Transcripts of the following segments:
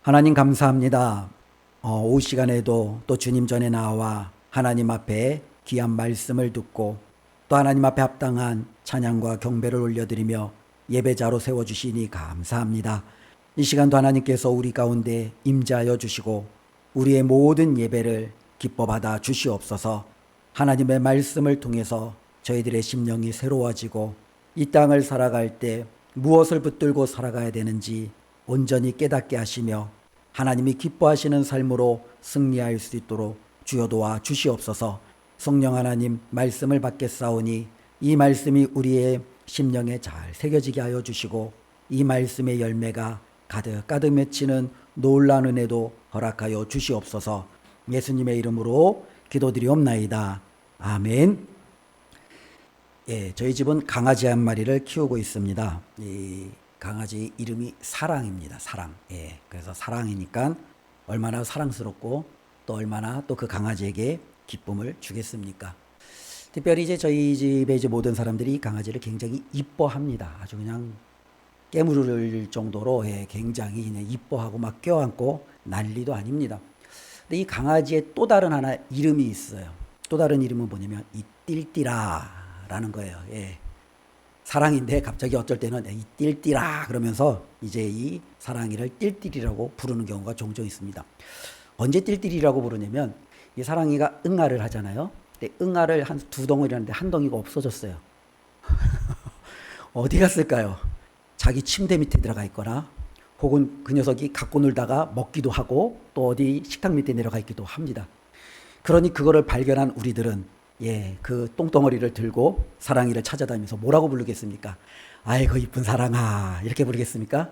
하나님 감사합니다. 오후 시간에도 또 주님 전에 나와 하나님 앞에 귀한 말씀을 듣고 또 하나님 앞에 합당한 찬양과 경배를 올려드리며 예배자로 세워주시니 감사합니다. 이 시간도 하나님께서 우리 가운데 임재하여 주시고 우리의 모든 예배를 기뻐 받아 주시옵소서. 하나님의 말씀을 통해서 저희들의 심령이 새로워지고 이 땅을 살아갈 때 무엇을 붙들고 살아가야 되는지 온전히 깨닫게 하시며 하나님이 기뻐하시는 삶으로 승리할 수 있도록 주여 도와 주시옵소서. 성령 하나님 말씀을 받겠사오니 이 말씀이 우리의 심령에 잘 새겨지게 하여 주시고 이 말씀의 열매가 가득가득 맺히는 놀라운 은혜도 허락하여 주시옵소서. 예수님의 이름으로 기도드리옵나이다. 아멘. 저희 집은 강아지 한 마리를 키우고 있습니다. 이 강아지 이름이 사랑입니다. 사랑. 그래서 사랑이니까 얼마나 사랑스럽고 또 얼마나 또 그 강아지에게 기쁨을 주겠습니까? 특별히 이제 저희 집의 이제 모든 사람들이 이 강아지를 굉장히 이뻐합니다. 아주 그냥 깨물을 정도로 굉장히 이뻐하고 막 껴안고 난리도 아닙니다. 근데 이 강아지의 또 다른 하나 이름이 있어요. 또 다른 이름은 뭐냐면 이 띨띠라라는 거예요. 사랑인데 갑자기 어쩔 때는 이 띨띠라 그러면서 이제 이 사랑이를 띨띠리라고 부르는 경우가 종종 있습니다. 언제 띨띠리라고 부르냐면 이 사랑이가 응아를 하잖아요. 근데 응아를 한 두 덩어리 하는데 한 덩이가 없어졌어요. 어디 갔을까요? 자기 침대 밑에 들어가 있거나 혹은 그 녀석이 갖고 놀다가 먹기도 하고 또 어디 식탁 밑에 내려가 있기도 합니다. 그러니 그거를 발견한 우리들은 그 똥덩어리를 들고 사랑이를 찾아다니면서 뭐라고 부르겠습니까? 아이고 이쁜 사랑아 이렇게 부르겠습니까?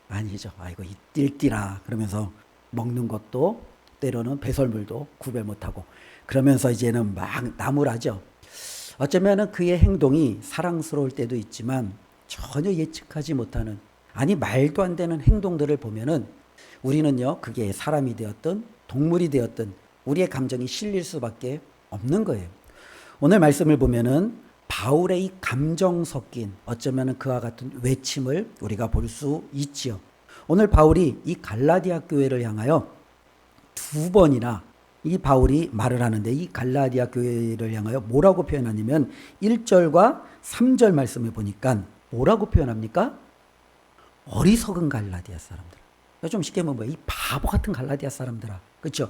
아니죠. 아이고 이 띨띠라 그러면서 먹는 것도 때로는 배설물도 구별 못하고 그러면서 이제는 막 나무라죠. 어쩌면은 그의 행동이 사랑스러울 때도 있지만 전혀 예측하지 못하는 아니 말도 안 되는 행동들을 보면은 우리는요 그게 사람이 되었든 동물이 되었든 우리의 감정이 실릴 수밖에 없는 거예요. 오늘 말씀을 보면은 바울의 이 감정 섞인 어쩌면은 그와 같은 외침을 우리가 볼 수 있지요. 오늘 바울이 이 갈라디아 교회를 향하여 두 번이나 이 바울이 말을 하는데 이 갈라디아 교회를 향하여 뭐라고 표현하냐면 1절과 3절 말씀을 보니까 뭐라고 표현합니까? 어리석은 갈라디아 사람들. 좀 쉽게 보면 뭐야? 이 바보 같은 갈라디아 사람들아. 그렇죠?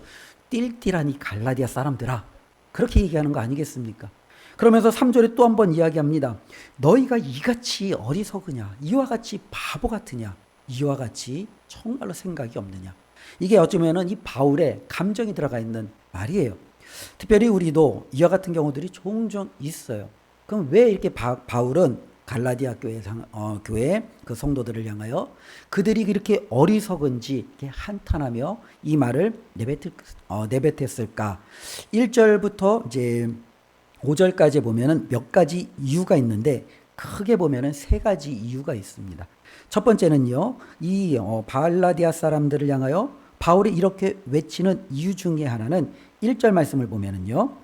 띨띨한 이 갈라디아 사람들아. 그렇게 얘기하는 거 아니겠습니까? 그러면서 3절에 또 한 번 이야기합니다. 너희가 이같이 어리석으냐? 이와 같이 바보 같으냐? 이와 같이 정말로 생각이 없느냐? 이게 어쩌면은 이 바울의 감정이 들어가 있는 말이에요. 특별히 우리도 이와 같은 경우들이 종종 있어요. 그럼 왜 이렇게 바울은 갈라디아 교회 그 성도들을 향하여 그들이 이렇게 어리석은지 이렇게 한탄하며 이 말을 내뱉었을까? 1절부터 이제 5절까지 보면은 몇 가지 이유가 있는데 크게 보면은 세 가지 이유가 있습니다. 첫 번째는요, 이 갈라디아 사람들을 향하여 바울이 이렇게 외치는 이유 중에 하나는 1절 말씀을 보면은요,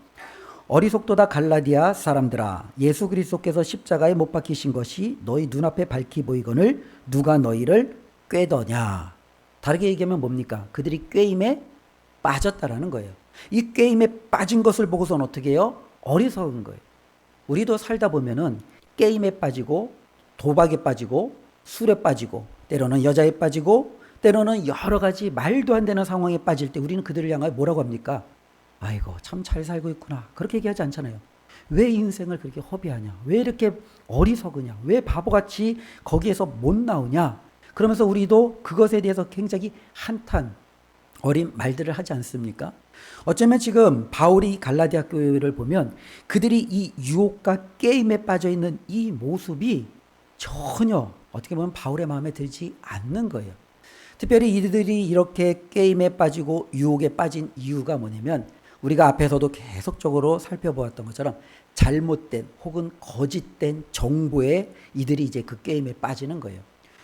어리석도다 갈라디아 사람들아 예수 그리스도께서 십자가에 못 박히신 것이 너희 눈앞에 밝히 보이거늘 누가 너희를 꾀더냐. 다르게 얘기하면 뭡니까? 그들이 꾀임에 빠졌다라는 거예요. 이 꾀임에 빠진 것을 보고서는 어떻게 해요? 어리석은 거예요. 우리도 살다 보면은 게임에 빠지고 도박에 빠지고 술에 빠지고 때로는 여자에 빠지고 때로는 여러 가지 말도 안 되는 상황에 빠질 때 우리는 그들을 향하여 뭐라고 합니까? 아이고 참 잘 살고 있구나. 그렇게 얘기하지 않잖아요. 왜 인생을 그렇게 허비하냐? 왜 이렇게 어리석으냐? 왜 바보같이 거기에서 못 나오냐? 그러면서 우리도 그것에 대해서 굉장히 한탄 어린 말들을 하지 않습니까? 어쩌면 지금 바울이 갈라디아 교회를 보면 그들이 이 유혹과 게임에 빠져있는 이 모습이 전혀 어떻게 보면 바울의 마음에 들지 않는 거예요. 특별히 이들이 이렇게 게임에 빠지고 유혹에 빠진 이유가 뭐냐면 우리가 앞에서도 계속적으로 살펴보았던 것처럼 잘못된 혹은 거짓된 정보에 이들이 이제 그 게임에 빠지는 거예요.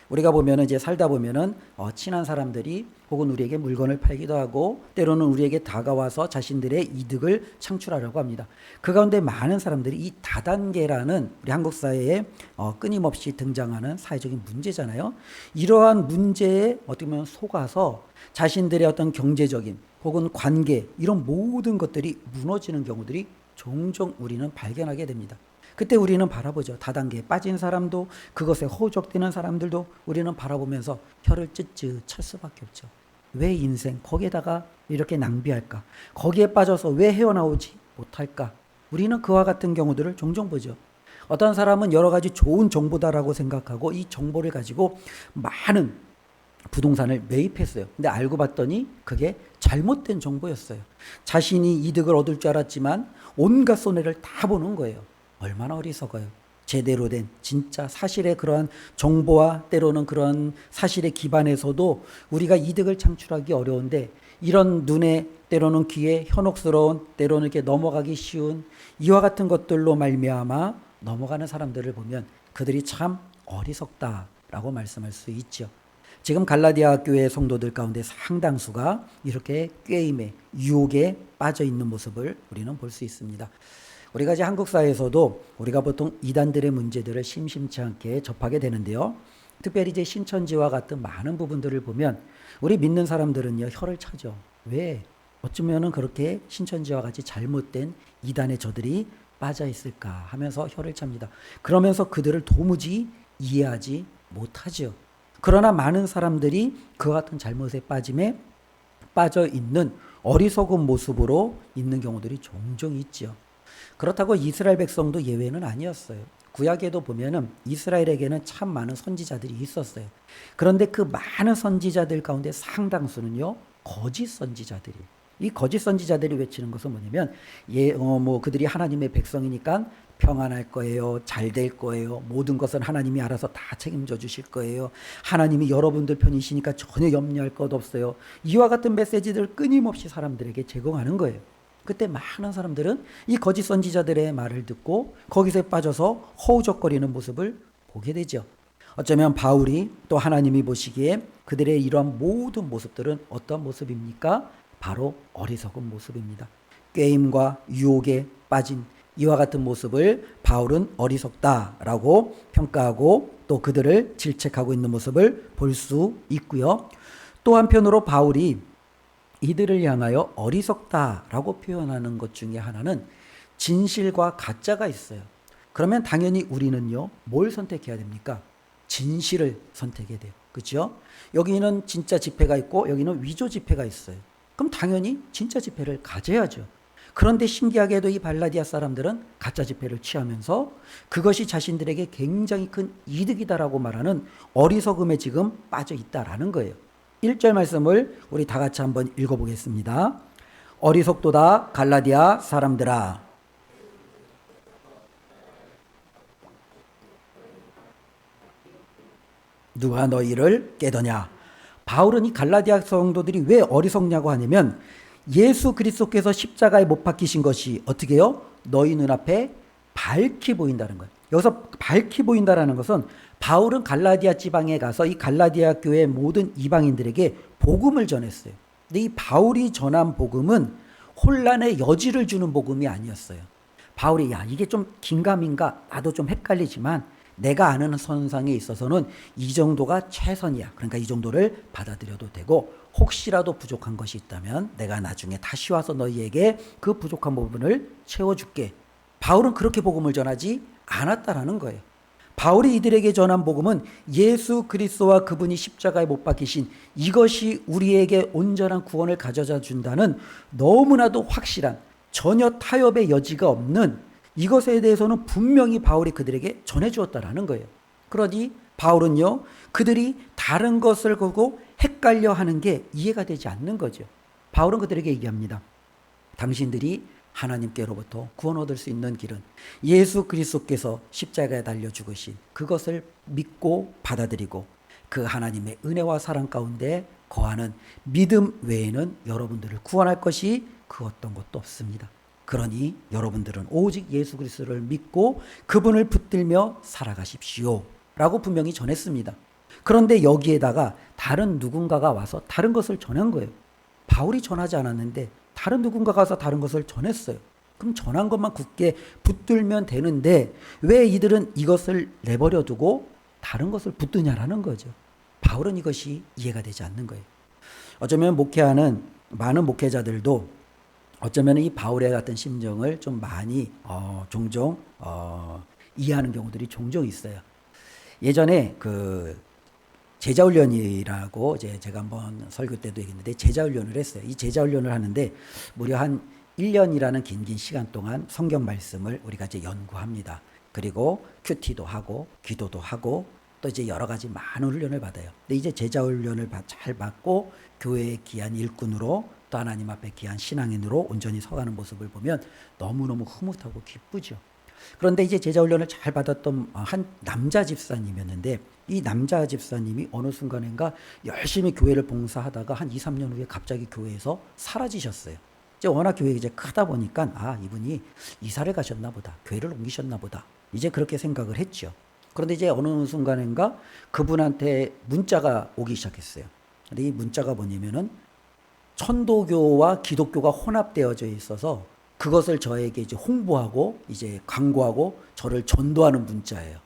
우리가 보면은 이제 살다 보면은 친한 사람들이 혹은 우리에게 물건을 팔기도 하고 때로는 우리에게 다가와서 자신들의 이득을 창출하려고 합니다. 그 가운데 많은 사람들이 이 다단계라는 우리 한국 사회에 끊임없이 등장하는 사회적인 문제잖아요. 이러한 문제에 어떻게 보면 속아서 자신들의 어떤 경제적인 혹은 관계 이런 모든 것들이 무너지는 경우들이 종종 우리는 발견하게 됩니다. 그때 우리는 바라보죠. 다단계에 빠진 사람도 그것에 허우적대는 사람들도 우리는 바라보면서 혀를 쯧쯧 찰 수밖에 없죠. 왜 인생 거기에다가 이렇게 낭비할까? 거기에 빠져서 왜 헤어나오지 못할까? 우리는 그와 같은 경우들을 종종 보죠. 어떤 사람은 여러 가지 좋은 정보다라고 생각하고 이 정보를 가지고 많은 부동산을 매입했어요. 근데 알고 봤더니 그게 잘못된 정보였어요. 자신이 이득을 얻을 줄 알았지만 온갖 손해를 다 보는 거예요. 얼마나 어리석어요. 제대로 된 진짜 사실의 그러한 정보와 때로는 그런 사실에 기반해서도 우리가 이득을 창출하기 어려운데 이런 눈에 때로는 귀에 현혹스러운 때로는 이렇게 넘어가기 쉬운 이와 같은 것들로 말미암아 넘어가는 사람들을 보면 그들이 참 어리석다라고 말씀할 수 있죠. 지금 갈라디아 교회 성도들 가운데 상당수가 이렇게 꾀임에 유혹에 빠져 있는 모습을 우리는 볼 수 있습니다. 우리가 이제 한국 사회에서도 우리가 보통 이단들의 문제들을 심심치 않게 접하게 되는데요. 특별히 이제 신천지와 같은 많은 부분들을 보면 우리 믿는 사람들은요 혀를 차죠. 왜? 어쩌면은 그렇게 신천지와 같이 잘못된 이단에 저들이 빠져 있을까 하면서 혀를 찹니다. 그러면서 그들을 도무지 이해하지 못하죠. 그러나 많은 사람들이 그와 같은 잘못에 빠져 있는 어리석은 모습으로 있는 경우들이 종종 있죠. 그렇다고 이스라엘 백성도 예외는 아니었어요. 구약에도 보면은 이스라엘에게는 참 많은 선지자들이 있었어요. 그런데 그 많은 선지자들 가운데 상당수는요 거짓 선지자들이. 이 거짓 선지자들이 외치는 것은 뭐냐면 그들이 하나님의 백성이니까 평안할 거예요. 잘 될 거예요. 모든 것은 하나님이 알아서 다 책임져 주실 거예요. 하나님이 여러분들 편이시니까 전혀 염려할 것 없어요. 이와 같은 메시지들을 끊임없이 사람들에게 제공하는 거예요. 그때 많은 사람들은 이 거짓 선지자들의 말을 듣고 거기서 빠져서 허우적거리는 모습을 보게 되죠. 어쩌면 바울이 또 하나님이 보시기에 그들의 이러한 모든 모습들은 어떤 모습입니까? 바로 어리석은 모습입니다. 꾀임과 유혹에 빠진 이와 같은 모습을 바울은 어리석다라고 평가하고 또 그들을 질책하고 있는 모습을 볼 수 있고요. 또 한편으로 바울이 이들을 향하여 어리석다라고 표현하는 것 중에 하나는 진실과 가짜가 있어요. 그러면 당연히 우리는요, 뭘 선택해야 됩니까? 진실을 선택해야 돼요. 그렇죠? 여기는 진짜 지폐가 있고 여기는 위조 지폐가 있어요. 그럼 당연히 진짜 지폐를 가져야죠. 그런데 신기하게도 이 발라디아 사람들은 가짜 지폐를 취하면서 그것이 자신들에게 굉장히 큰 이득이다라고 말하는 어리석음에 지금 빠져 있다라는 거예요. 1절 말씀을 우리 다 같이 한번 읽어보겠습니다. 어리석도다 갈라디아 사람들아. 누가 너희를 깨더냐. 바울은 이 갈라디아 성도들이 왜 어리석냐고 하냐면 예수 그리스도께서 십자가에 못 박히신 것이 어떻게 해요? 너희 눈앞에 밝히 보인다는 거예요. 여기서 밝히 보인다라는 것은 바울은 갈라디아 지방에 가서 이 갈라디아 교회 모든 이방인들에게 복음을 전했어요. 근데 이 바울이 전한 복음은 혼란의 여지를 주는 복음이 아니었어요. 바울이 이게 좀 긴가민가 나도 좀 헷갈리지만 내가 아는 선상에 있어서는 이 정도가 최선이야. 그러니까 이 정도를 받아들여도 되고 혹시라도 부족한 것이 있다면 내가 나중에 다시 와서 너희에게 그 부족한 부분을 채워줄게. 바울은 그렇게 복음을 전하지 않았다라는 거예요. 바울이 이들에게 전한 복음은 예수 그리스도와 그분이 십자가에 못 박히신 이것이 우리에게 온전한 구원을 가져다 준다는 너무나도 확실한 전혀 타협의 여지가 없는 이것에 대해서는 분명히 바울이 그들에게 전해주었다라는 거예요. 그러니 바울은요, 그들이 다른 것을 보고 헷갈려 하는 게 이해가 되지 않는 거죠. 바울은 그들에게 얘기합니다. 당신들이 하나님께로부터 구원 얻을 수 있는 길은 예수 그리스도께서 십자가에 달려 죽으신 그것을 믿고 받아들이고 그 하나님의 은혜와 사랑 가운데 거하는 믿음 외에는 여러분들을 구원할 것이 그 어떤 것도 없습니다. 그러니 여러분들은 오직 예수 그리스도를 믿고 그분을 붙들며 살아가십시오 라고 분명히 전했습니다. 그런데 여기에다가 다른 누군가가 와서 다른 것을 전한 거예요. 바울이 전하지 않았는데 다른 누군가가 와서 다른 것을 전했어요. 그럼 전한 것만 굳게 붙들면 되는데 왜 이들은 이것을 내버려 두고 다른 것을 붙드냐라는 거죠. 바울은 이것이 이해가 되지 않는 거예요. 어쩌면 목회하는 많은 목회자들도 어쩌면 이 바울의 같은 심정을 좀 많이 종종 이해하는 경우들이 종종 있어요. 예전에 그 제자훈련이라고 이제 제가 한번 설교 때도 얘기했는데 제자훈련을 했어요. 이 제자훈련을 하는데 무려 한 1년이라는 긴 시간 동안 성경 말씀을 우리가 이제 연구합니다. 그리고 큐티도 하고 기도도 하고 또 이제 여러 가지 많은 훈련을 받아요. 근데 이제 제자훈련을 잘 받고 교회의 귀한 일꾼으로 또 하나님 앞에 귀한 신앙인으로 온전히 서가는 모습을 보면 너무너무 흐뭇하고 기쁘죠. 그런데 이제 제자훈련을 잘 받았던 한 남자 집사님이었는데 이 남자 집사님이 어느 순간인가 열심히 교회를 봉사하다가 한 2, 3년 후에 갑자기 교회에서 사라지셨어요. 이제 워낙 교회가 이제 크다 보니까 이분이 이사를 가셨나 보다. 교회를 옮기셨나 보다. 이제 그렇게 생각을 했죠. 그런데 이제 어느 순간인가 그분한테 문자가 오기 시작했어요. 근데 이 문자가 뭐냐면은 천도교와 기독교가 혼합되어져 있어서 그것을 저에게 이제 홍보하고 이제 광고하고 저를 전도하는 문자예요.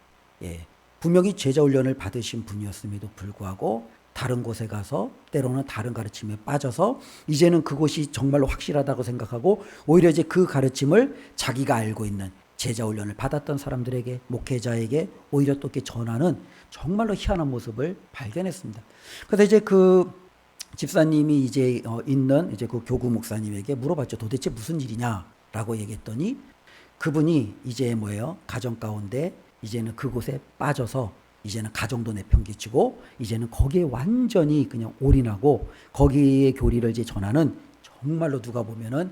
예. 분명히 제자훈련을 받으신 분이었음에도 불구하고 다른 곳에 가서 때로는 다른 가르침에 빠져서 이제는 그곳이 정말로 확실하다고 생각하고 오히려 이제 그 가르침을 자기가 알고 있는 제자훈련을 받았던 사람들에게 목회자에게 오히려 또 이렇게 전하는 정말로 희한한 모습을 발견했습니다. 그래서 이제 그 집사님이 이제 있는 이제 그 교구 목사님에게 물어봤죠. 도대체 무슨 일이냐라고 얘기했더니 그분이 이제 뭐예요? 가정 가운데 이제는 그곳에 빠져서 이제는 가정도 내팽개치고 이제는 거기에 완전히 그냥 올인하고 거기에 교리를 이제 전하는 정말로 누가 보면은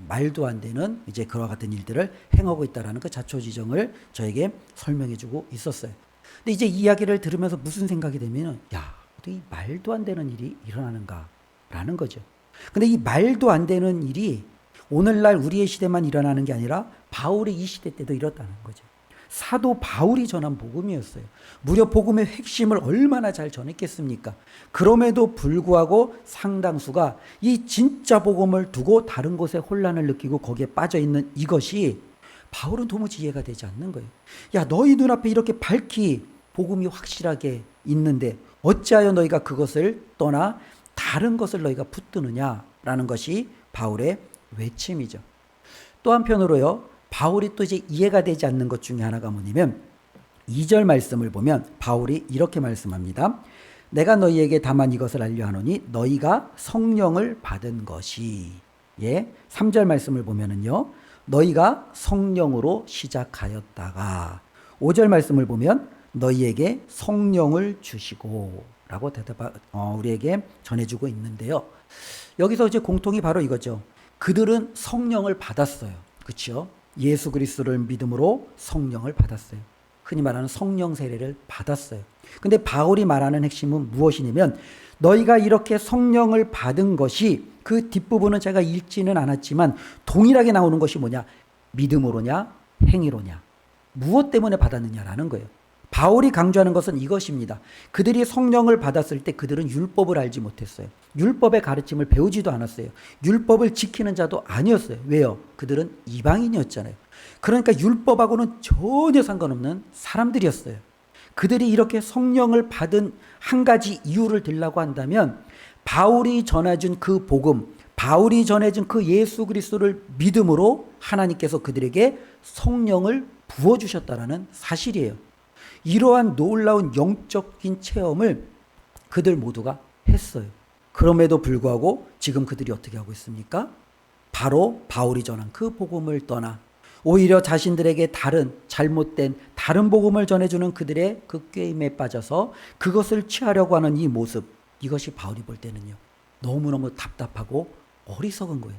말도 안 되는 이제 그와 같은 일들을 행하고 있다라는 그 자초지정을 저에게 설명해주고 있었어요. 근데 이제 이 이야기를 들으면서 무슨 생각이 되면은 어떻게 이 말도 안 되는 일이 일어나는가라는 거죠. 근데 이 말도 안 되는 일이 오늘날 우리의 시대만 일어나는 게 아니라 바울의 이 시대 때도 일었다는 거죠. 사도 바울이 전한 복음이었어요. 무려 복음의 핵심을 얼마나 잘 전했겠습니까? 그럼에도 불구하고 상당수가 이 진짜 복음을 두고 다른 곳에 혼란을 느끼고 거기에 빠져 있는 이것이 바울은 도무지 이해가 되지 않는 거예요. 야, 너희 눈앞에 이렇게 밝히 복음이 확실하게 있는데 어찌하여 너희가 그것을 떠나 다른 것을 너희가 붙드느냐라는 것이 바울의 외침이죠. 또 한편으로요. 바울이 또 이제 이해가 되지 않는 것 중에 하나가 뭐냐면 2절 말씀을 보면 바울이 이렇게 말씀합니다. 내가 너희에게 다만 이것을 알려하노니 너희가 성령을 받은 것이 3절 말씀을 보면은요. 너희가 성령으로 시작하였다가 5절 말씀을 보면 너희에게 성령을 주시고 라고 우리에게 전해주고 있는데요. 여기서 이제 공통이 바로 이거죠. 그들은 성령을 받았어요. 그렇죠? 예수 그리스도를 믿음으로 성령을 받았어요. 흔히 말하는 성령 세례를 받았어요. 근데 바울이 말하는 핵심은 무엇이냐면 너희가 이렇게 성령을 받은 것이 그 뒷부분은 제가 읽지는 않았지만 동일하게 나오는 것이 뭐냐? 믿음으로냐? 행위로냐? 무엇 때문에 받았느냐라는 거예요. 바울이 강조하는 것은 이것입니다. 그들이 성령을 받았을 때 그들은 율법을 알지 못했어요. 율법의 가르침을 배우지도 않았어요. 율법을 지키는 자도 아니었어요. 왜요? 그들은 이방인이었잖아요. 그러니까 율법하고는 전혀 상관없는 사람들이었어요. 그들이 이렇게 성령을 받은 한 가지 이유를 들라고 한다면 바울이 전해준 그 복음, 바울이 전해준 그 예수 그리스도를 믿음으로 하나님께서 그들에게 성령을 부어주셨다라는 사실이에요. 이러한 놀라운 영적인 체험을 그들 모두가 했어요. 그럼에도 불구하고 지금 그들이 어떻게 하고 있습니까? 바로 바울이 전한 그 복음을 떠나 오히려 자신들에게 다른 잘못된 다른 복음을 전해주는 그들의 그 게임에 빠져서 그것을 취하려고 하는 이 모습, 이것이 바울이 볼 때는요 너무너무 답답하고 어리석은 거예요.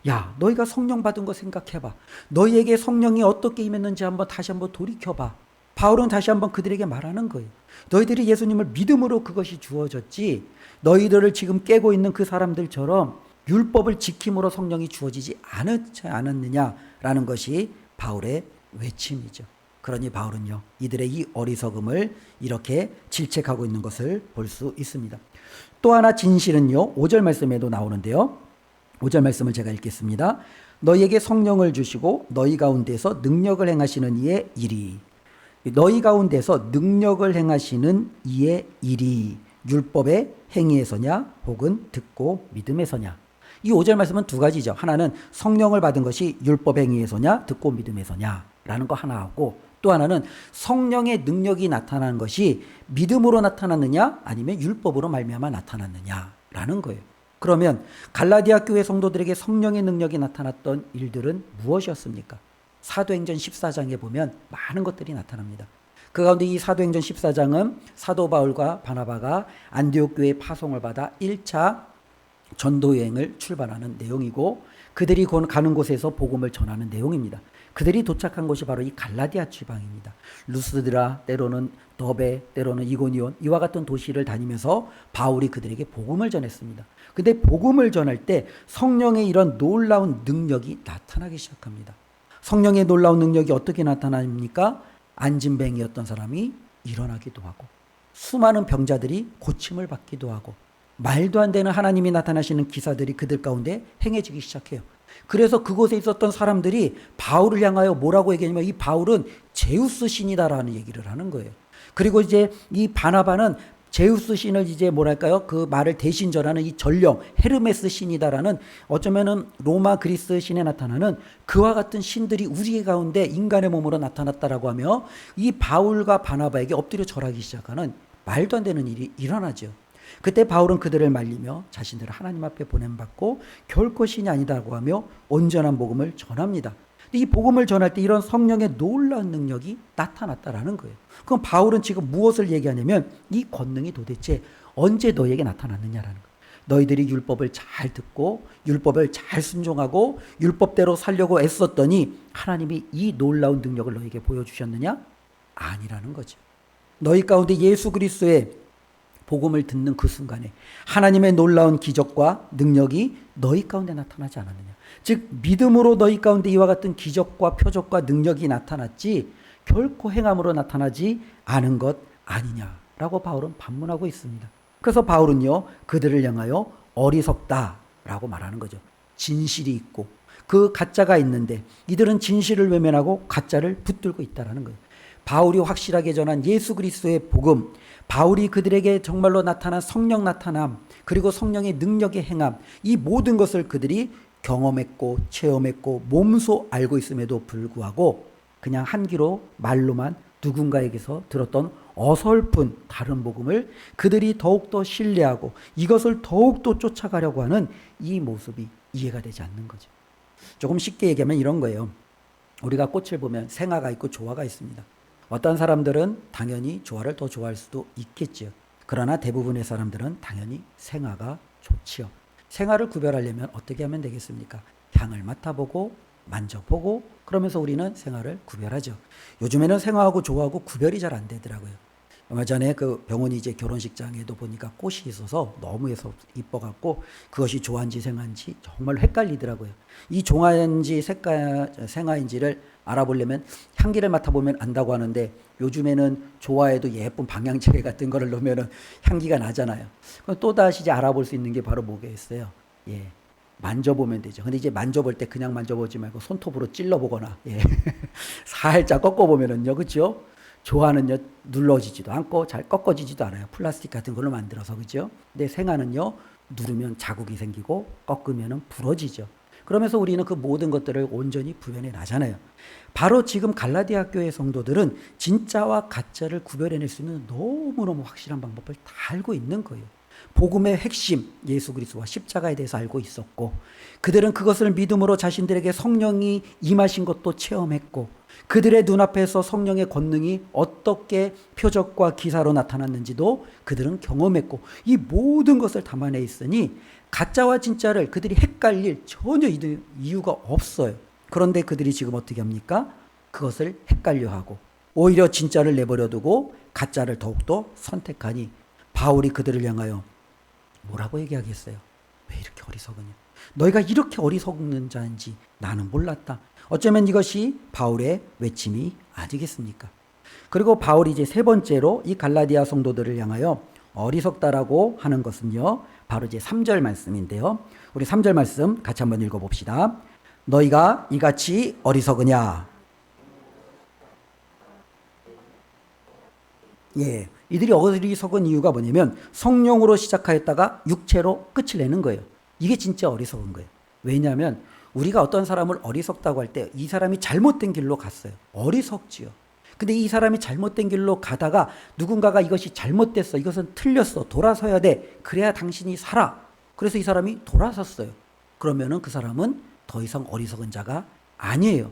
야, 너희가 성령 받은 거 생각해봐. 너희에게 성령이 어떻게 임했는지 다시 한번 돌이켜봐. 바울은 다시 한번 그들에게 말하는 거예요. 너희들이 예수님을 믿음으로 그것이 주어졌지 너희들을 지금 깨고 있는 그 사람들처럼 율법을 지킴으로 성령이 주어지지 않았느냐라는 것이 바울의 외침이죠. 그러니 바울은요, 이들의 이 어리석음을 이렇게 질책하고 있는 것을 볼 수 있습니다. 또 하나 진실은요, 5절 말씀에도 나오는데요. 5절 말씀을 제가 읽겠습니다. 너희에게 성령을 주시고 너희 가운데서 능력을 행하시는 이의 일이, 너희 가운데서 능력을 행하시는 이의 일이 율법의 행위에서냐 혹은 듣고 믿음에서냐. 이 5절 말씀은 두 가지죠. 하나는 성령을 받은 것이 율법 행위에서냐 듣고 믿음에서냐 라는 거 하나 하고, 또 하나는 성령의 능력이 나타나는 것이 믿음으로 나타났느냐 아니면 율법으로 말미암아 나타났느냐라는 거예요. 그러면 갈라디아 교회 성도들에게 성령의 능력이 나타났던 일들은 무엇이었습니까? 사도행전 14장에 보면 많은 것들이 나타납니다. 그 가운데 이 사도행전 14장은 사도 바울과 바나바가 안디옥 교회의 파송을 받아 1차 전도 여행을 출발하는 내용이고, 그들이 가는 곳에서 복음을 전하는 내용입니다. 그들이 도착한 곳이 바로 이 갈라디아 지방입니다. 루스드라, 때로는 더베, 때로는 이고니온, 이와 같은 도시를 다니면서 바울이 그들에게 복음을 전했습니다. 근데 복음을 전할 때 성령의 이런 놀라운 능력이 나타나기 시작합니다. 성령의 놀라운 능력이 어떻게 나타납니까? 안진뱅이였던 사람이 일어나기도 하고, 수많은 병자들이 고침을 받기도 하고, 말도 안 되는 하나님이 나타나시는 기사들이 그들 가운데 행해지기 시작해요. 그래서 그곳에 있었던 사람들이 바울을 향하여 뭐라고 얘기하냐면, 이 바울은 제우스 신이다라는 얘기를 하는 거예요. 그리고 이제 이 바나바는 제우스 신을 이제 뭐랄까요? 그 말을 대신 전하는 이 전령 헤르메스 신이다라는, 어쩌면은 로마 그리스 신에 나타나는 그와 같은 신들이 우리 가운데 인간의 몸으로 나타났다라고 하며 이 바울과 바나바에게 엎드려 절하기 시작하는 말도 안 되는 일이 일어나죠. 그때 바울은 그들을 말리며 자신들을 하나님 앞에 보냄받고 결코 신이 아니다라고 하며 온전한 복음을 전합니다. 이 복음을 전할 때 이런 성령의 놀라운 능력이 나타났다라는 거예요. 그럼 바울은 지금 무엇을 얘기하냐면, 이 권능이 도대체 언제 너희에게 나타났느냐라는 거예요. 너희들이 율법을 잘 듣고 율법을 잘 순종하고 율법대로 살려고 애썼더니 하나님이 이 놀라운 능력을 너희에게 보여주셨느냐? 아니라는 거죠. 너희 가운데 예수 그리스도의 복음을 듣는 그 순간에 하나님의 놀라운 기적과 능력이 너희 가운데 나타나지 않았느냐. 즉 믿음으로 너희 가운데 이와 같은 기적과 표적과 능력이 나타났지 결코 행함으로 나타나지 않은 것 아니냐라고 바울은 반문하고 있습니다. 그래서 바울은요, 그들을 향하여 어리석다라고 말하는 거죠. 진실이 있고 그 가짜가 있는데 이들은 진실을 외면하고 가짜를 붙들고 있다라는 거예요. 바울이 확실하게 전한 예수 그리스도의 복음, 바울이 그들에게 정말로 나타난 성령 나타남, 그리고 성령의 능력의 행함, 이 모든 것을 그들이 경험했고 체험했고 몸소 알고 있음에도 불구하고 그냥 한 귀로 말로만 누군가에게서 들었던 어설픈 다른 복음을 그들이 더욱더 신뢰하고 이것을 더욱더 쫓아가려고 하는 이 모습이 이해가 되지 않는 거죠. 조금 쉽게 얘기하면 이런 거예요. 우리가 꽃을 보면 생화가 있고 조화가 있습니다. 어떤 사람들은 당연히 조화를 더 좋아할 수도 있겠지요. 그러나 대부분의 사람들은 당연히 생화가 좋지요. 생화를 구별하려면 어떻게 하면 되겠습니까? 향을 맡아보고 만져보고 그러면서 우리는 생화를 구별하죠. 요즘에는 생화하고 조화하고 구별이 잘 안 되더라고요. 얼마 전에 그 병원이 이제 결혼식장에도 보니까 꽃이 있어서 너무 이뻐갖고 그것이 조화인지 생화인지 정말 헷갈리더라고요. 이 조화인지 생화인지를 알아보려면 향기를 맡아보면 안다고 하는데, 요즘에는 조화에도 예쁜 방향제 같은 거를 넣으면 향기가 나잖아요. 그럼 또다시 이제 알아볼 수 있는 게 바로 뭐겠어요? 예. 만져보면 되죠. 근데 이제 만져볼 때 그냥 만져보지 말고 손톱으로 찔러보거나, 예. 살짝 꺾어보면은요, 그죠? 조화는요, 눌러지지도 않고 잘 꺾어지지도 않아요. 플라스틱 같은 걸로 만들어서, 그죠? 근데 생화는요, 누르면 자국이 생기고 꺾으면은 부러지죠. 그러면서 우리는 그 모든 것들을 온전히 구별해 나잖아요. 바로 지금 갈라디아 교회 성도들은 진짜와 가짜를 구별해낼 수 있는 너무너무 확실한 방법을 다 알고 있는 거예요. 복음의 핵심 예수 그리스도와 십자가에 대해서 알고 있었고, 그들은 그것을 믿음으로 자신들에게 성령이 임하신 것도 체험했고, 그들의 눈앞에서 성령의 권능이 어떻게 표적과 기사로 나타났는지도 그들은 경험했고, 이 모든 것을 담아내 있으니 가짜와 진짜를 그들이 헷갈릴 전혀 이유가 없어요. 그런데 그들이 지금 어떻게 합니까? 그것을 헷갈려하고 오히려 진짜를 내버려 두고 가짜를 더욱더 선택하니 바울이 그들을 향하여 뭐라고 얘기하겠어요? 왜 이렇게 어리석으냐? 너희가 이렇게 어리석는 자인지 나는 몰랐다. 어쩌면 이것이 바울의 외침이 아니겠습니까? 그리고 바울이 이제 세 번째로 이 갈라디아 성도들을 향하여 어리석다라고 하는 것은요, 바로 이제 3절 말씀인데요. 우리 3절 말씀 같이 한번 읽어봅시다. 너희가 이같이 어리석으냐? 예, 이들이 어리석은 이유가 뭐냐면 성령으로 시작하였다가 육체로 끝을 내는 거예요. 이게 진짜 어리석은 거예요. 왜냐하면 우리가 어떤 사람을 어리석다고 할 때 이 사람이 잘못된 길로 갔어요. 어리석지요. 근데 이 사람이 잘못된 길로 가다가 누군가가 이것이 잘못됐어, 이것은 틀렸어, 돌아서야 돼, 그래야 당신이 살아. 그래서 이 사람이 돌아섰어요. 그러면은 그 사람은 더 이상 어리석은 자가 아니에요.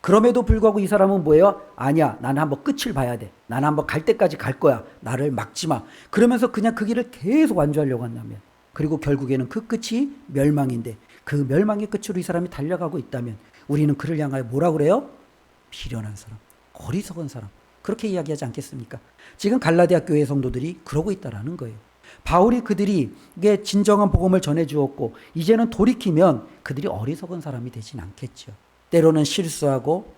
그럼에도 불구하고 이 사람은 뭐예요? 아니야, 나는 한번 끝을 봐야 돼, 나는 한번 갈 때까지 갈 거야, 나를 막지 마. 그러면서 그냥 그 길을 계속 완주하려고 한다면, 그리고 결국에는 그 끝이 멸망인데 그 멸망의 끝으로 이 사람이 달려가고 있다면 우리는 그를 향하여 뭐라고 그래요? 미련한 사람, 어리석은 사람, 그렇게 이야기하지 않겠습니까? 지금 갈라디아 교회 성도들이 그러고 있다라는 거예요. 바울이 그들에게 진정한 복음을 전해주었고 이제는 돌이키면 그들이 어리석은 사람이 되진 않겠죠. 때로는 실수하고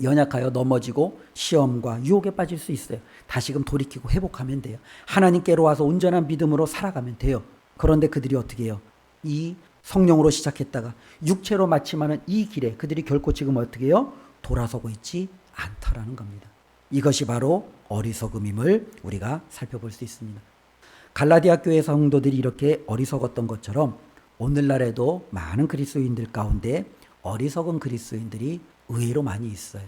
연약하여 넘어지고 시험과 유혹에 빠질 수 있어요. 다시금 돌이키고 회복하면 돼요. 하나님께로 와서 온전한 믿음으로 살아가면 돼요. 그런데 그들이 어떻게 해요? 이 성령으로 시작했다가 육체로 마침하는 이 길에 그들이 결코 지금 어떻게 해요? 돌아서고 있지 않다라는 겁니다. 이것이 바로 어리석음임을 우리가 살펴볼 수 있습니다. 갈라디아 교회 성도들이 이렇게 어리석었던 것처럼 오늘날에도 많은 그리스도인들 가운데 어리석은 그리스도인들이 의외로 많이 있어요.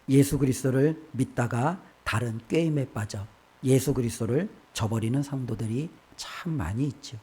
예수 그리스도를 믿다가 다른 꾀임에 빠져 예수 그리스도를 저버리는 성도들이 참 많이 있죠.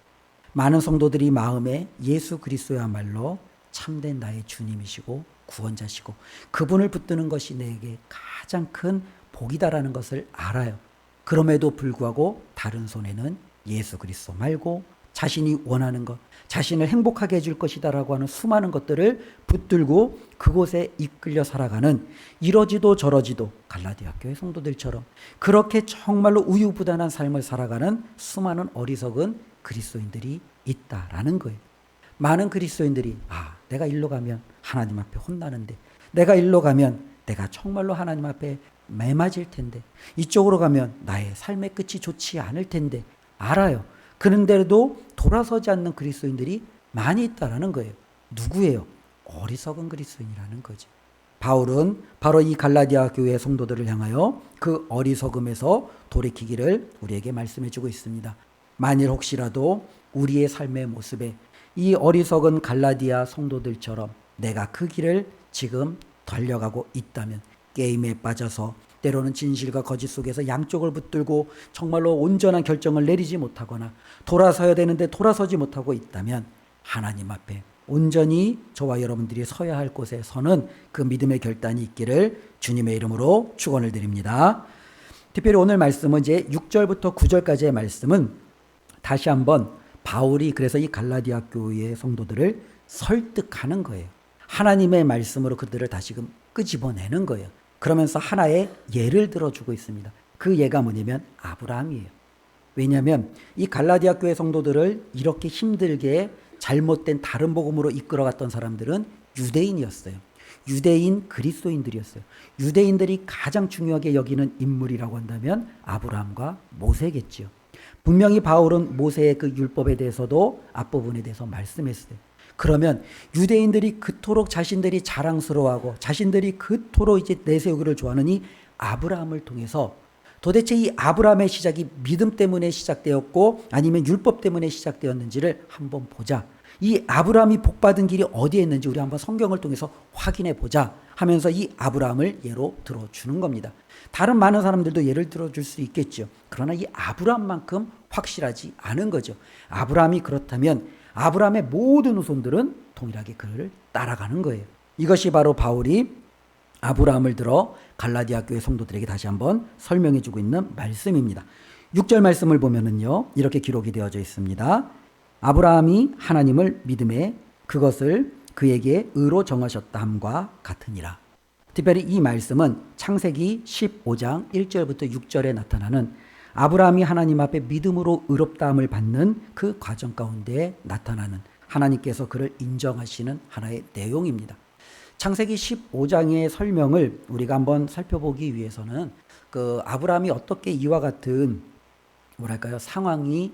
많은 성도들이 마음에 예수 그리스도야말로 참된 나의 주님이시고 구원자시고 그분을 붙드는 것이 내게 가장 큰 복이다라는 것을 알아요. 그럼에도 불구하고 다른 손에는 예수 그리스도 말고 자신이 원하는 것, 자신을 행복하게 해줄 것이다라고 하는 수많은 것들을 붙들고 그곳에 이끌려 살아가는 이러지도 저러지도 갈라디아 교회 성도들처럼 그렇게 정말로 우유부단한 삶을 살아가는 수많은 어리석은 그리스도인들이 있다라는 거예요. 많은 그리스도인들이 내가 일로 가면 하나님 앞에 혼나는데, 내가 일로 가면 내가 정말로 하나님 앞에 매맞을 텐데, 이쪽으로 가면 나의 삶의 끝이 좋지 않을 텐데 알아요. 그런데도 돌아서지 않는 그리스도인들이 많이 있다라는 거예요. 누구예요? 어리석은 그리스도인이라는 거죠. 바울은 바로 이 갈라디아 교회 성도들을 향하여 그 어리석음에서 돌이키기를 우리에게 말씀해 주고 있습니다. 만일 혹시라도 우리의 삶의 모습에 이 어리석은 갈라디아 성도들처럼 내가 그 길을 지금 달려가고 있다면, 게임에 빠져서 때로는 진실과 거짓 속에서 양쪽을 붙들고 정말로 온전한 결정을 내리지 못하거나 돌아서야 되는데 돌아서지 못하고 있다면 하나님 앞에 온전히 저와 여러분들이 서야 할 곳에 서는 그 믿음의 결단이 있기를 주님의 이름으로 축원을 드립니다. 특별히 오늘 말씀은 이제 6절부터 9절까지의 말씀은 다시 한번 바울이 그래서 이 갈라디아 교회의 성도들을 설득하는 거예요. 하나님의 말씀으로 그들을 다시금 끄집어내는 거예요. 그러면서 하나의 예를 들어주고 있습니다. 그 예가 뭐냐면 아브라함이에요. 왜냐하면 이 갈라디아 교회 성도들을 이렇게 힘들게 잘못된 다른 복음으로 이끌어갔던 사람들은 유대인이었어요. 유대인 그리스도인들이었어요. 유대인들이 가장 중요하게 여기는 인물이라고 한다면 아브라함과 모세겠죠. 분명히 바울은 모세의 그 율법에 대해서도 앞부분에 대해서 말씀했어요. 그러면 유대인들이 그토록 자신들이 자랑스러워하고 자신들이 그토록 이제 내세우기를 좋아하는 이 아브라함을 통해서 도대체 이 아브라함의 시작이 믿음 때문에 시작되었고 아니면 율법 때문에 시작되었는지를 한번 보자. 이 아브라함이 복받은 길이 어디에 있는지 우리 한번 성경을 통해서 확인해 보자 하면서 이 아브라함을 예로 들어주는 겁니다. 다른 많은 사람들도 예를 들어줄 수 있겠죠. 그러나 이 아브라함만큼 확실하지 않은 거죠. 아브라함이 그렇다면 아브라함의 모든 후손들은 동일하게 그를 따라가는 거예요. 이것이 바로 바울이 아브라함을 들어 갈라디아 교회 성도들에게 다시 한번 설명해 주고 있는 말씀입니다. 6절 말씀을 보면은요, 이렇게 기록이 되어져 있습니다. 아브라함이 하나님을 믿음에 그것을 그에게 의로 정하셨다 함과 같으니라. 특별히 이 말씀은 창세기 15장 1절부터 6절에 나타나는 아브라함이 하나님 앞에 믿음으로 의롭다함을 받는 그 과정 가운데 나타나는 하나님께서 그를 인정하시는 하나의 내용입니다. 창세기 15장의 설명을 우리가 한번 살펴보기 위해서는 그 아브라함이 어떻게 이와 같은 상황이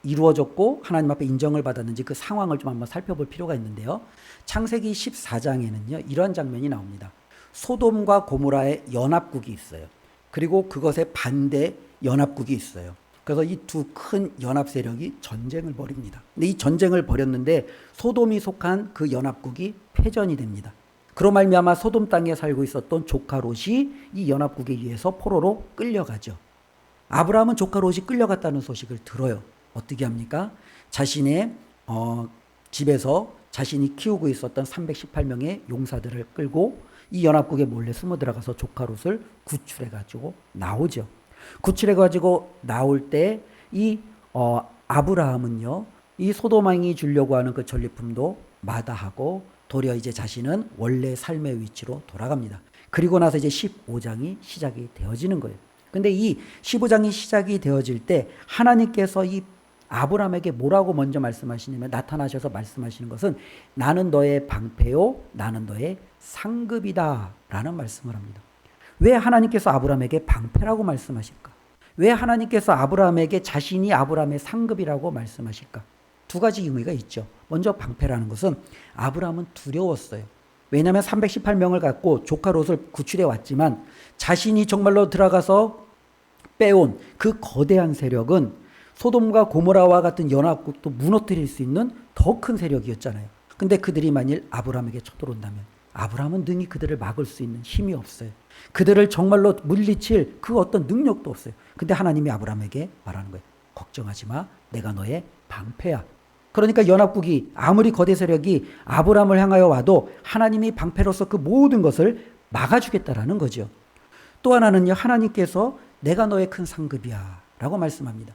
이루어졌고 하나님 앞에 인정을 받았는지 그 상황을 좀 한번 살펴볼 필요가 있는데요. 창세기 14장에는요, 이런 장면이 나옵니다. 소돔과 고모라의 연합국이 있어요. 그리고 그것의 반대 연합국이 있어요. 그래서 이 두 큰 연합 세력이 전쟁을 벌입니다. 근데 이 전쟁을 벌였는데 소돔이 속한 그 연합국이 패전이 됩니다. 그로 말미암아 소돔 땅에 살고 있었던 조카 롯이 이 연합국에 의해서 포로로 끌려가죠. 아브라함은 조카 롯이 끌려갔다는 소식을 들어요. 어떻게 합니까? 자신의 집에서 자신이 키우고 있었던 318명의 용사들을 끌고 이 연합국에 몰래 숨어 들어가서 조카 롯을 구출해가지고 나오죠. 구출해가지고 나올 때 이 아브라함은요, 이 소돔 왕이 주려고 하는 그 전리품도 마다하고 도리어 이제 자신은 원래 삶의 위치로 돌아갑니다. 그리고 나서 이제 15장이 시작이 되어지는 거예요. 근데 이 15장이 시작이 되어질 때 하나님께서 이 아브라함에게 뭐라고 먼저 말씀하시냐면, 나타나셔서 말씀하시는 것은 나는 너의 방패요 나는 너의 상급이다 라는 말씀을 합니다. 왜 하나님께서 아브라함에게 방패라고 말씀하실까? 왜 하나님께서 아브라함에게 자신이 아브라함의 상급이라고 말씀하실까? 두 가지 의미가 있죠. 먼저 방패라는 것은 아브라함은 두려웠어요. 왜냐하면 318명을 갖고 조카 롯을 구출해 왔지만 자신이 정말로 들어가서 빼온 그 거대한 세력은 소돔과 고모라와 같은 연합국도 무너뜨릴 수 있는 더 큰 세력이었잖아요. 근데 그들이 만일 아브라함에게 쳐들어온다면 아브라함은 능히 그들을 막을 수 있는 힘이 없어요. 그들을 정말로 물리칠 그 어떤 능력도 없어요. 근데 하나님이 아브라함에게 말하는 거예요. 걱정하지 마. 내가 너의 방패야. 그러니까 연합국이 아무리 거대 세력이 아브라함을 향하여 와도 하나님이 방패로서 그 모든 것을 막아주겠다라는 거죠. 또 하나는요, 하나님께서 내가 너의 큰 상급이야 라고 말씀합니다.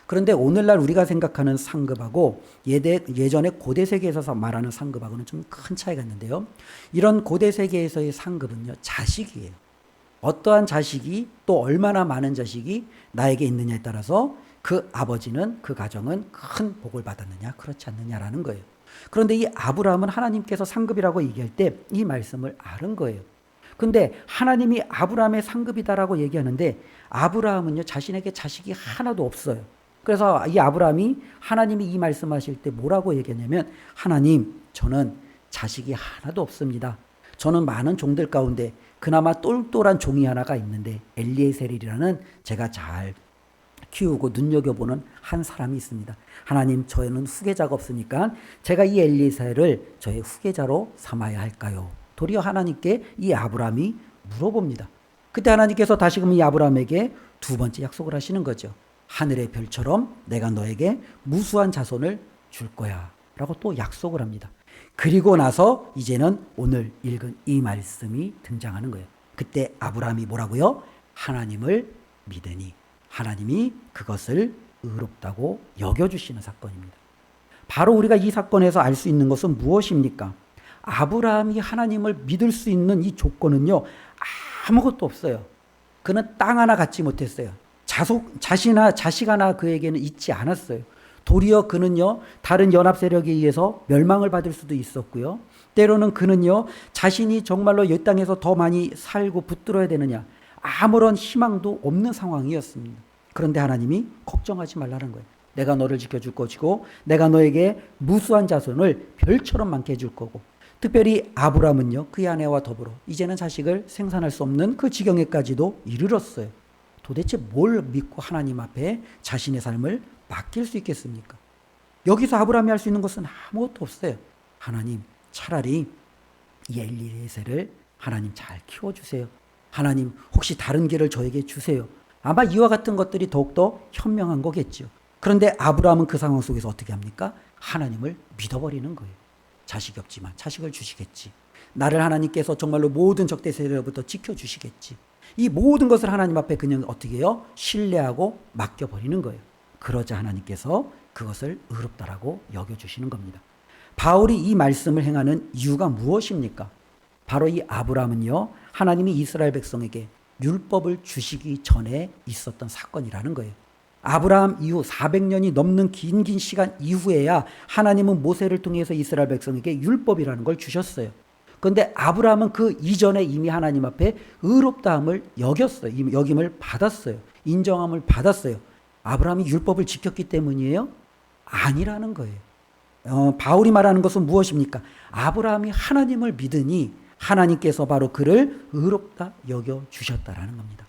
그런데 오늘날 우리가 생각하는 상급하고 예전에 고대 세계에서 말하는 상급하고는 좀 큰 차이가 있는데요. 이런 고대 세계에서의 상급은요, 자식이에요. 어떠한 자식이 또 얼마나 많은 자식이 나에게 있느냐에 따라서 그 아버지는, 그 가정은 큰 복을 받았느냐 그렇지 않느냐라는 거예요. 그런데 이 아브라함은 하나님께서 상급이라고 얘기할 때 이 말씀을 아는 거예요. 근데 하나님이 아브라함의 상급이다라고 얘기하는데 아브라함은요, 자신에게 자식이 하나도 없어요. 그래서 이 아브라함이 하나님이 이 말씀하실 때 뭐라고 얘기하냐면, 하나님, 저는 자식이 하나도 없습니다. 저는 많은 종들 가운데 그나마 똘똘한 종이 하나가 있는데 엘리에셀이라는 제가 잘 키우고 눈여겨보는 한 사람이 있습니다. 하나님, 저는 후계자가 없으니까 제가 이 엘리에셀을 저의 후계자로 삼아야 할까요? 도리어 하나님께 이 아브라함이 물어봅니다. 그때 하나님께서 다시금 이 아브라함에게 두 번째 약속을 하시는 거죠. 하늘의 별처럼 내가 너에게 무수한 자손을 줄 거야 라고 또 약속을 합니다. 그리고 나서 이제는 오늘 읽은 이 말씀이 등장하는 거예요. 그때 아브라함이 뭐라고요? 하나님을 믿으니 하나님이 그것을 의롭다고 여겨주시는 사건입니다. 바로 우리가 이 사건에서 알 수 있는 것은 무엇입니까? 아브라함이 하나님을 믿을 수 있는 이 조건은요, 아무것도 없어요. 그는 땅 하나 갖지 못했어요. 자식 하나 그에게는 있지 않았어요. 도리어 그는요, 다른 연합 세력에 의해서 멸망을 받을 수도 있었고요. 때로는 그는요, 자신이 정말로 이 땅에서 더 많이 살고 붙들어야 되느냐, 아무런 희망도 없는 상황이었습니다. 그런데 하나님이 걱정하지 말라는 거예요. 내가 너를 지켜줄 것이고 내가 너에게 무수한 자손을 별처럼 많게 해줄 거고, 특별히 아브라함은요, 그의 아내와 더불어 이제는 자식을 생산할 수 없는 그 지경에까지도 이르렀어요. 도대체 뭘 믿고 하나님 앞에 자신의 삶을 맡길 수 있겠습니까? 여기서 아브라함이 할 수 있는 것은 아무것도 없어요. 하나님, 차라리 이 엘리에셀을 하나님 잘 키워주세요. 하나님, 혹시 다른 길을 저에게 주세요. 아마 이와 같은 것들이 더욱더 현명한 거겠죠. 그런데 아브라함은 그 상황 속에서 어떻게 합니까? 하나님을 믿어버리는 거예요. 자식이 없지만 자식을 주시겠지. 나를 하나님께서 정말로 모든 적대 세력부터 지켜주시겠지. 이 모든 것을 하나님 앞에 그냥 어떻게 해요? 신뢰하고 맡겨버리는 거예요. 그러자 하나님께서 그것을 의롭다라고 여겨주시는 겁니다. 바울이 이 말씀을 행하는 이유가 무엇입니까? 바로 이 아브라함은요, 하나님이 이스라엘 백성에게 율법을 주시기 전에 있었던 사건이라는 거예요. 아브라함 이후 400년이 넘는 긴 시간 이후에야 하나님은 모세를 통해서 이스라엘 백성에게 율법이라는 걸 주셨어요. 그런데 아브라함은 그 이전에 이미 하나님 앞에 의롭다함을 여겼어요. 여김을 받았어요. 인정함을 받았어요. 아브라함이 율법을 지켰기 때문이에요? 아니라는 거예요. 바울이 말하는 것은 무엇입니까? 아브라함이 하나님을 믿으니 하나님께서 바로 그를 의롭다 여겨 주셨다라는 겁니다.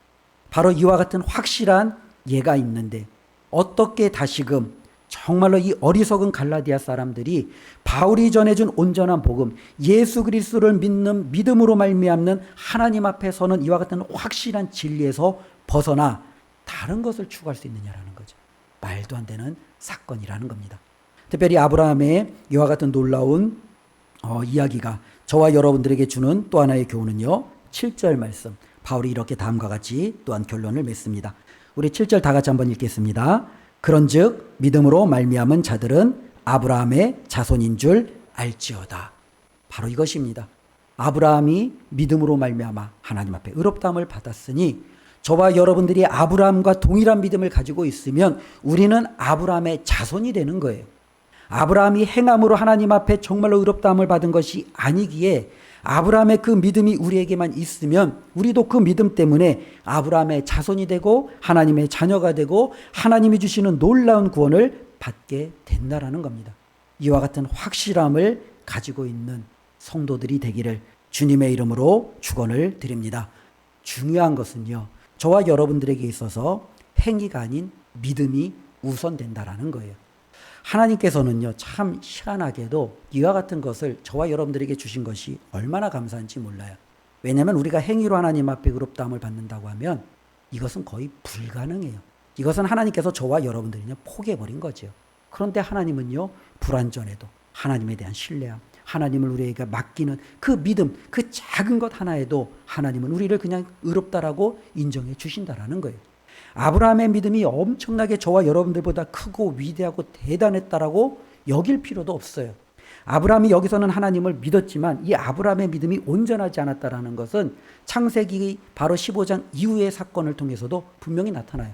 바로 이와 같은 확실한 예가 있는데 어떻게 다시금 정말로 이 어리석은 갈라디아 사람들이 바울이 전해준 온전한 복음, 예수 그리스도를 믿는 믿음으로 말미암는 하나님 앞에 서는 이와 같은 확실한 진리에서 벗어나 다른 것을 추구할 수 있느냐라는 거죠. 말도 안 되는 사건이라는 겁니다. 특별히 아브라함의 이와 같은 놀라운 이야기가 저와 여러분들에게 주는 또 하나의 교훈은요. 7절 말씀. 바울이 이렇게 다음과 같이 또한 결론을 맺습니다. 우리 7절 다 같이 한번 읽겠습니다. 그런즉 믿음으로 말미암은 자들은 아브라함의 자손인 줄 알지어다. 바로 이것입니다. 아브라함이 믿음으로 말미암아 하나님 앞에 의롭다함을 받았으니 저와 여러분들이 아브라함과 동일한 믿음을 가지고 있으면 우리는 아브라함의 자손이 되는 거예요. 아브라함이 행함으로 하나님 앞에 정말로 의롭다함을 받은 것이 아니기에 아브라함의 그 믿음이 우리에게만 있으면 우리도 그 믿음 때문에 아브라함의 자손이 되고 하나님의 자녀가 되고 하나님이 주시는 놀라운 구원을 받게 된다라는 겁니다. 이와 같은 확실함을 가지고 있는 성도들이 되기를 주님의 이름으로 축원을 드립니다. 중요한 것은요. 저와 여러분들에게 있어서 행위가 아닌 믿음이 우선된다라는 거예요. 하나님께서는요, 참 희한하게도 이와 같은 것을 저와 여러분들에게 주신 것이 얼마나 감사한지 몰라요. 왜냐하면 우리가 행위로 하나님 앞에 의롭다함을 받는다고 하면 이것은 거의 불가능해요. 이것은 하나님께서 저와 여러분들이 포기해버린 거죠. 그런데 하나님은요, 불완전해도 하나님에 대한 신뢰함, 하나님을 우리에게 맡기는 그 믿음, 그 작은 것 하나에도 하나님은 우리를 그냥 의롭다라고 인정해 주신다라는 거예요. 아브라함의 믿음이 엄청나게 저와 여러분들보다 크고 위대하고 대단했다라고 여길 필요도 없어요. 아브라함이 여기서는 하나님을 믿었지만 이 아브라함의 믿음이 온전하지 않았다라는 것은 창세기 바로 15장 이후의 사건을 통해서도 분명히 나타나요.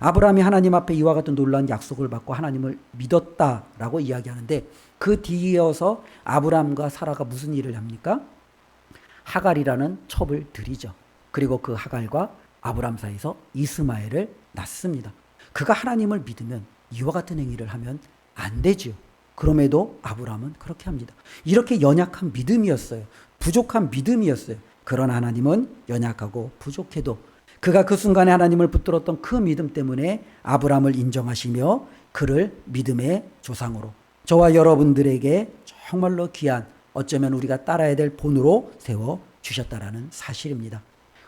아브라함이 하나님 앞에 이와 같은 놀라운 약속을 받고 하나님을 믿었다라고 이야기하는데 그 뒤이어서 아브라함과 사라가 무슨 일을 합니까? 하갈이라는 첩을 들이죠. 그리고 그 하갈과 아브라함 사이에서 이스마엘을 낳습니다. 그가 하나님을 믿으면 이와 같은 행위를 하면 안 되지요. 그럼에도 아브라함은 그렇게 합니다. 이렇게 연약한 믿음이었어요. 부족한 믿음이었어요. 그러나 하나님은 연약하고 부족해도 그가 그 순간에 하나님을 붙들었던 그 믿음 때문에 아브라함을 인정하시며 그를 믿음의 조상으로 저와 여러분들에게 정말로 귀한 어쩌면 우리가 따라야 될 본으로 세워주셨다라는 사실입니다.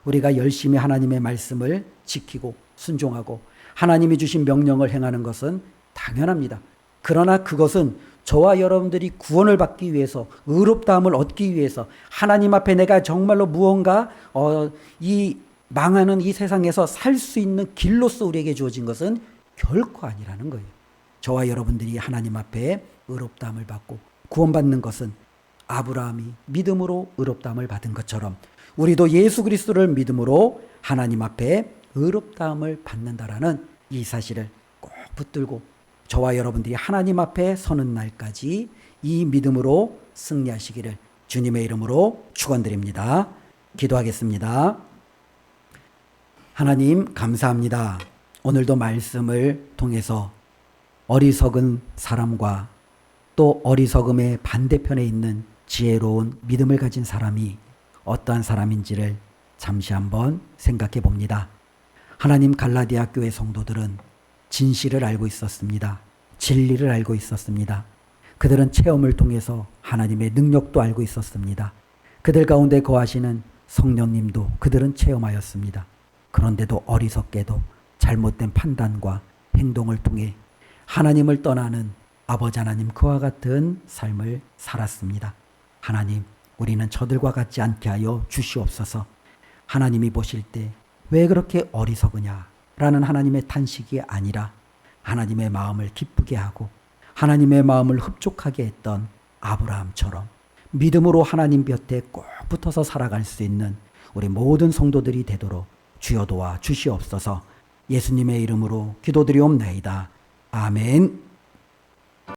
우리가 열심히 하나님의 말씀을 지키고 순종하고 하나님이 주신 명령을 행하는 것은 당연합니다. 그러나 그것은 저와 여러분들이 구원을 받기 위해서 의롭다함을 얻기 위해서 하나님 앞에 내가 정말로 무언가 이 망하는 이 세상에서 살 수 있는 길로서 우리에게 주어진 것은 결코 아니라는 거예요. 저와 여러분들이 하나님 앞에 의롭다함을 받고 구원받는 것은 아브라함이 믿음으로 의롭다함을 받은 것처럼 우리도 예수 그리스도를 믿음으로 하나님 앞에 의롭다함을 받는다라는 이 사실을 꼭 붙들고 저와 여러분들이 하나님 앞에 서는 날까지 이 믿음으로 승리하시기를 주님의 이름으로 축원드립니다. 기도하겠습니다. 하나님 감사합니다. 오늘도 말씀을 통해서 어리석은 사람과 또 어리석음의 반대편에 있는 지혜로운 믿음을 가진 사람이 어떠한 사람인지를 잠시 한번 생각해 봅니다. 하나님 갈라디아 교회 성도들은 진실을 알고 있었습니다. 진리를 알고 있었습니다. 그들은 체험을 통해서 하나님의 능력도 알고 있었습니다. 그들 가운데 거하시는 성령님도 그들은 체험하였습니다. 그런데도 어리석게도 잘못된 판단과 행동을 통해 하나님을 떠나는 아버지 하나님 그와 같은 삶을 살았습니다. 하나님, 우리는 저들과 같지 않게 하여 주시옵소서. 하나님이 보실 때 왜 그렇게 어리석으냐 라는 하나님의 탄식이 아니라 하나님의 마음을 기쁘게 하고 하나님의 마음을 흡족하게 했던 아브라함처럼 믿음으로 하나님 곁에 꼭 붙어서 살아갈 수 있는 우리 모든 성도들이 되도록 주여 도와 주시옵소서. 예수님의 이름으로 기도드리옵나이다. 아멘.